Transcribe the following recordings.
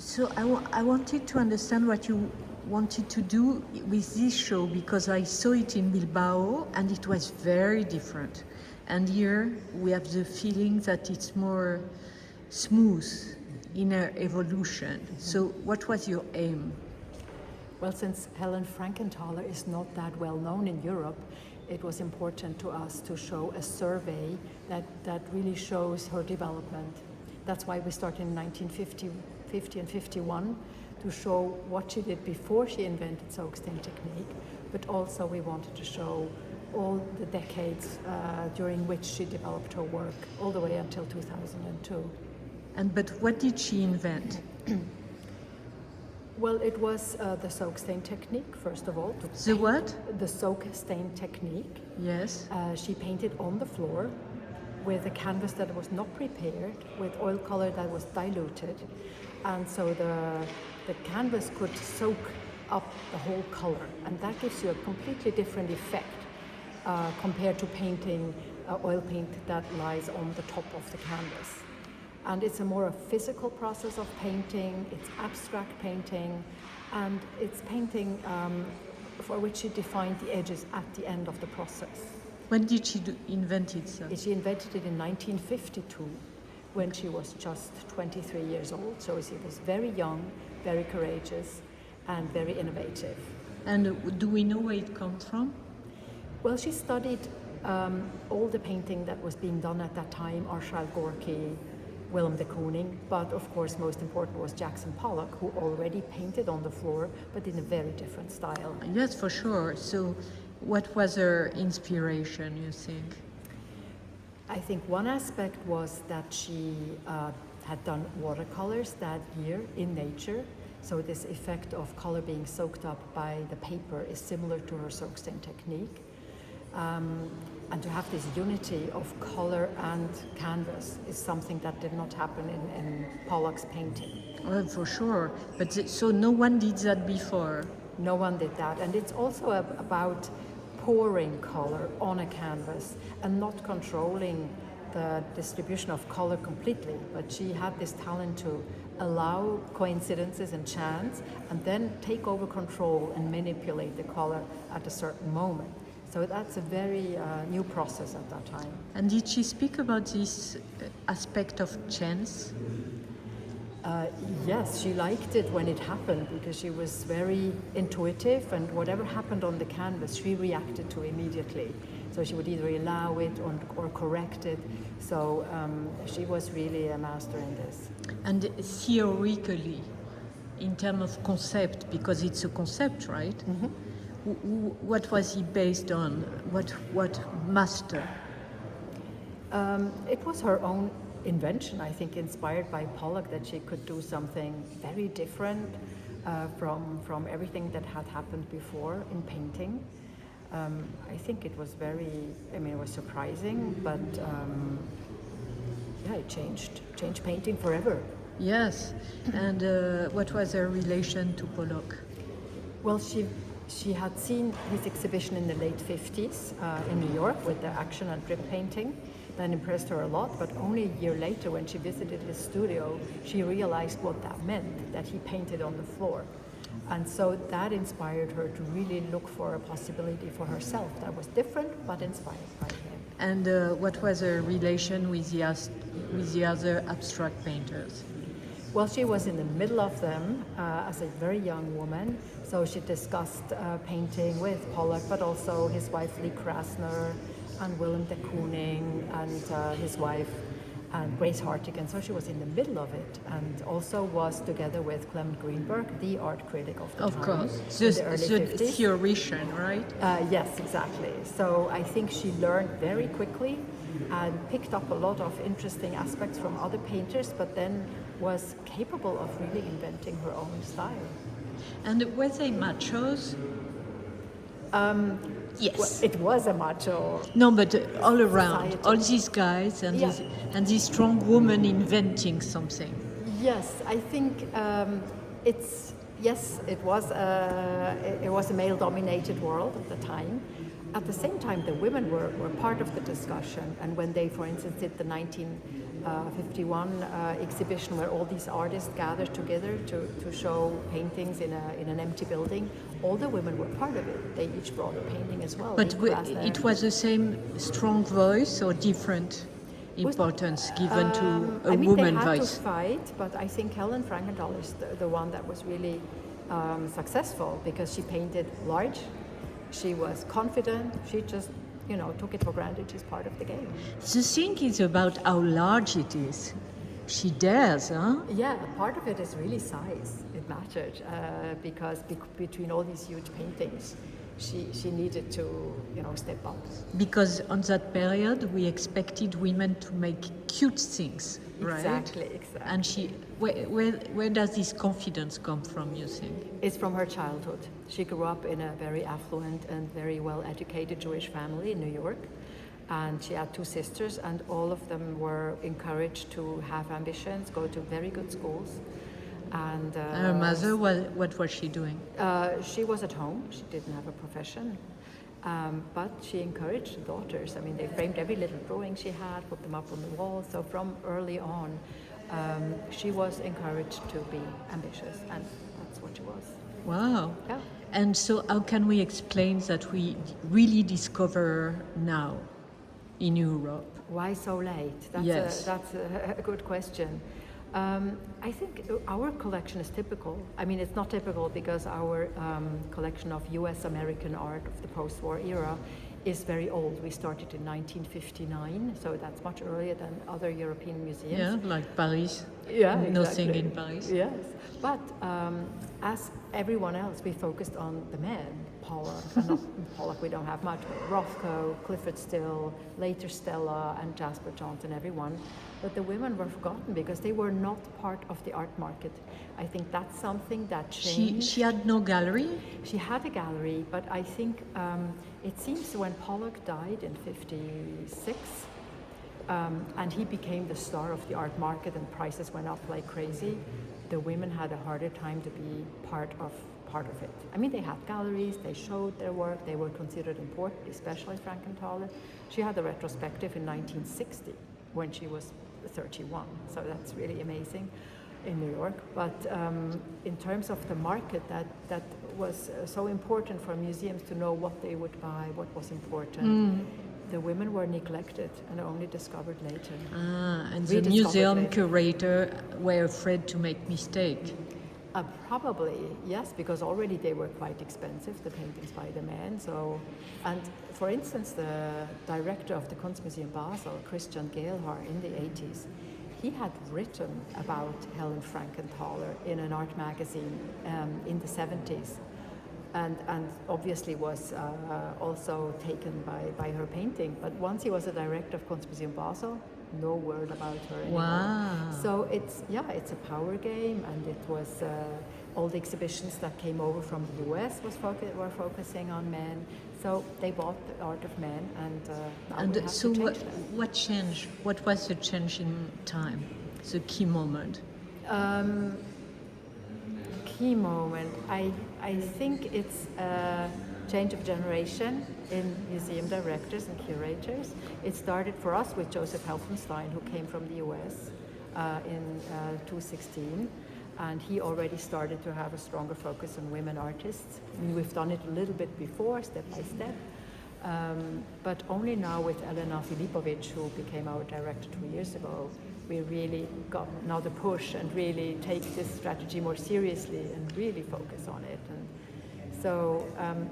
So I wanted to understand what you wanted to do with this show, because I saw it in Bilbao and it was very different. And here we have the feeling that it's more smooth in our evolution. So what was your aim? Well, since Helen Frankenthaler is not that well known in Europe, it was important to us to show a survey that really shows her development. That's why we started in 1950 and 51 to show what she did before she invented soak stain technique, but also we wanted to show all the decades during which she developed her work, all the way until 2002. But what did she invent? Well, it was the soak stain technique, first of all. The what? The soak stain technique. Yes. She painted on the floor with a canvas that was not prepared, with oil color that was diluted. And so the canvas could soak up the whole color. And that gives you a completely different effect compared to painting oil paint that lies on the top of the canvas. And it's a more physical process of painting, it's abstract painting, and it's painting for which she defined the edges at the end of the process. When did she invent it, sir? She invented it in 1952, when she was just 23 years old. So she was very young, very courageous, and very innovative. And do we know where it comes from? Well, she studied all the painting that was being done at that time, Arshile Gorky, Willem de Kooning, but of course most important was Jackson Pollock, who already painted on the floor, but in a very different style. Yes, for sure. So what was her inspiration, you think? I think one aspect was that she had done watercolors that year in nature, so this effect of color being soaked up by the paper is similar to her soak stain technique. And to have this unity of color and canvas is something that did not happen in Pollock's painting. Well, for sure. But so no one did that before? No one did that. And it's also about pouring color on a canvas and not controlling the distribution of color completely. But she had this talent to allow coincidences and chance and then take over control and manipulate the color at a certain moment. So that's a very new process at that time. And did she speak about this aspect of chance? Yes, she liked it when it happened because she was very intuitive, and whatever happened on the canvas, she reacted to immediately. So she would either allow it or correct it. So she was really a master in this. And theoretically, in terms of concept, because it's a concept, right? Mm-hmm. What was he based on? What master? It was her own invention, I think, inspired by Pollock, that she could do something very different from everything that had happened before in painting. I think it was it was surprising, but it changed painting forever. Yes, and what was her relation to Pollock? Well, she had seen his exhibition in the late 50s in New York with the action and drip painting. That impressed her a lot, but only a year later when she visited his studio, she realized what that meant, that he painted on the floor. And so that inspired her to really look for a possibility for herself that was different but inspired by him. And what was her relation with the other abstract painters? Well, she was in the middle of them as a very young woman, so she discussed painting with Pollock, but also his wife Lee Krasner, and Willem de Kooning, and his wife, and Grace Hartigan. So she was in the middle of it, and also was together with Clement Greenberg, the art critic of the time. Of course, the early 50s. theoretician, right? Yes, exactly. So I think she learned very quickly and picked up a lot of interesting aspects from other painters, but then was capable of really inventing her own style. And were they machos? Yes. Well, it was a macho. No, but all around, society. all these guys and this strong woman inventing something. Yes, I think it was a male-dominated world at the time. At the same time, the women were part of the discussion, and when they, for instance, did the 51 exhibition where all these artists gathered together to show paintings in an empty building. All the women were part of it. They each brought a painting as well. But it was the same strong voice or different importance given to a woman they had voice? to fight, but I think Helen Frankenthaler is the one that was really successful because she painted large. She was confident. She just took it for granted. She's part of the game. The thing is about how large it is. She dares, huh? Yeah, part of it is really size. It mattered because between all these huge paintings, she needed to step up. Because on that period we expected women to make cute things, right? Exactly. And where does this confidence come from, you think? It's from her childhood. She grew up in a very affluent and very well-educated Jewish family in New York. And she had two sisters, and all of them were encouraged to have ambitions, go to very good schools. And her mother, what was she doing? She was at home. She didn't have a profession. But she encouraged the daughters. I mean, they framed every little drawing she had, put them up on the wall. So from early on, she was encouraged to be ambitious, and that's what she was. Wow. Yeah. And so how can we explain that we really discover her now in Europe? Why so late? That's a good question. I think our collection is typical. I mean, it's not typical because our collection of US American art of the post-war era is very old. We started in 1959, so that's much earlier than other European museums. Yeah, like Paris. Yeah, exactly. Nothing in Paris. Yes, but as everyone else, we focused on the men. Pollock we don't have much, but Rothko, Clifford Still, later Stella, and Jasper Johnson, everyone. But the women were forgotten because they were not part of the art market. I think that's something that changed. She had no gallery? She had a gallery, but I think it seems when Pollock died in 1956, and he became the star of the art market and prices went up like crazy, the women had a harder time to be part of it. I mean, they had galleries, they showed their work, they were considered important, especially Frankenthaler. She had a retrospective in 1960 when she was 31, so that's really amazing in New York. But in terms of the market, that was so important for museums to know what they would buy, what was important. The women were neglected and only discovered later. And the museum curator were afraid to make mistake. Probably, yes, because already they were quite expensive, the paintings by the men. So, and for instance, the director of the Kunstmuseum Basel, Christian Gehlhar, in the 80s, he had written about Helen Frankenthaler in an art magazine in the 70s, and obviously was also taken by her painting. But once he was a director of Kunstmuseum Basel, no word about her anymore. Wow. So it's a power game, and it was all the exhibitions that came over from the US were focusing on men. So they bought the art of men, and now we have so to change that. what changed? What was the change in time? The key moment? Key moment. I think it's a change of generation in museum directors and curators. It started for us with Joseph Helfenstein, who came from the US in 2016, and he already started to have a stronger focus on women artists. I mean, we've done it a little bit before, step by step, but only now with Elena Filipovic, who became our director 2 years ago, we really got another push and really take this strategy more seriously and really focus on it. And so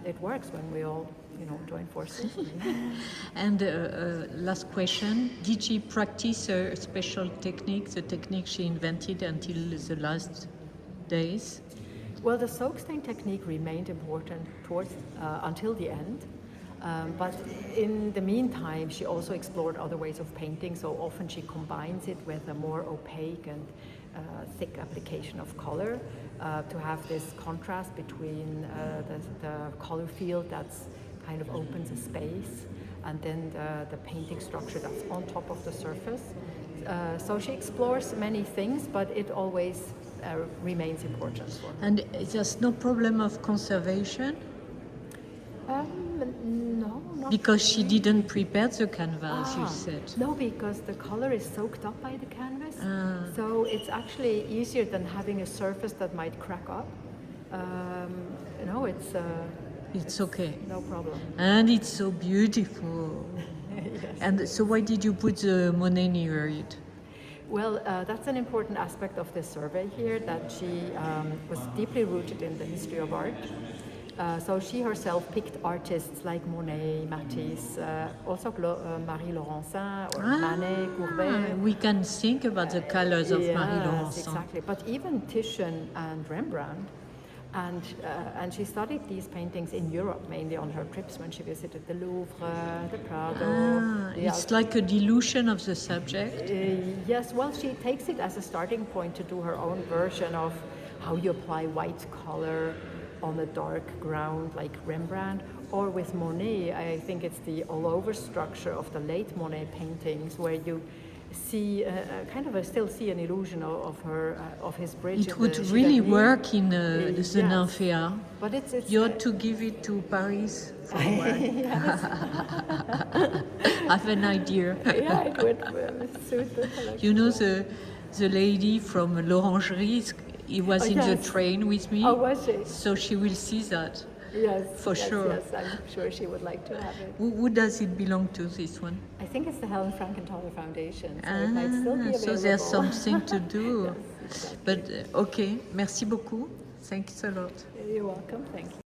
it works when we all, join forces. And last question, did she practice a special technique, the technique she invented until the last days? Well, the soak stain technique remained important until the end. But in the meantime, she also explored other ways of painting. So often she combines it with a more opaque and thick application of color to have this contrast between the color field that's kind of opens a space, and then the painting structure that's on top of the surface. So she explores many things, but it always remains important for her. And there's no problem of conservation? No, not Because she didn't prepare the canvas, you said. No, because the color is soaked up by the canvas. So it's actually easier than having a surface that might crack up. No, It's okay. no problem. And it's so beautiful. Yes. And so why did you put the Monet near it? Well, that's an important aspect of this survey here, that she was deeply rooted in the history of art. So she herself picked artists like Monet, Matisse, also Marie Laurencin or Manet, Courbet. We can think about the colors of Marie Yes, Laurencin. exactly. But even Titian and Rembrandt, and she studied these paintings in Europe, mainly on her trips when she visited the Louvre, the Prado. It's like a dilution of the subject. Yes, well, she takes it as a starting point to do her own version of how you apply white color on a dark ground like Rembrandt. Or with Monet, I think it's the all-over structure of the late Monet paintings, where you see still see an illusion of his bridge. It would really work in the Yes. Nymphéa. But it's You ought to give it to Paris somewhere. I have an idea. yeah, it would suit the collection. You know the lady from l'Orangerie, he was in the yes. train with me. Oh, was she? So she will see that. Yes, For sure. Yes, I'm sure she would like to have it. Who does it belong to, this one? I think it's the Helen Frankenthaler Foundation, so it might still be available. So there's something to do. Yes, exactly. But okay, merci beaucoup. Thanks a lot. You're welcome. Thank you.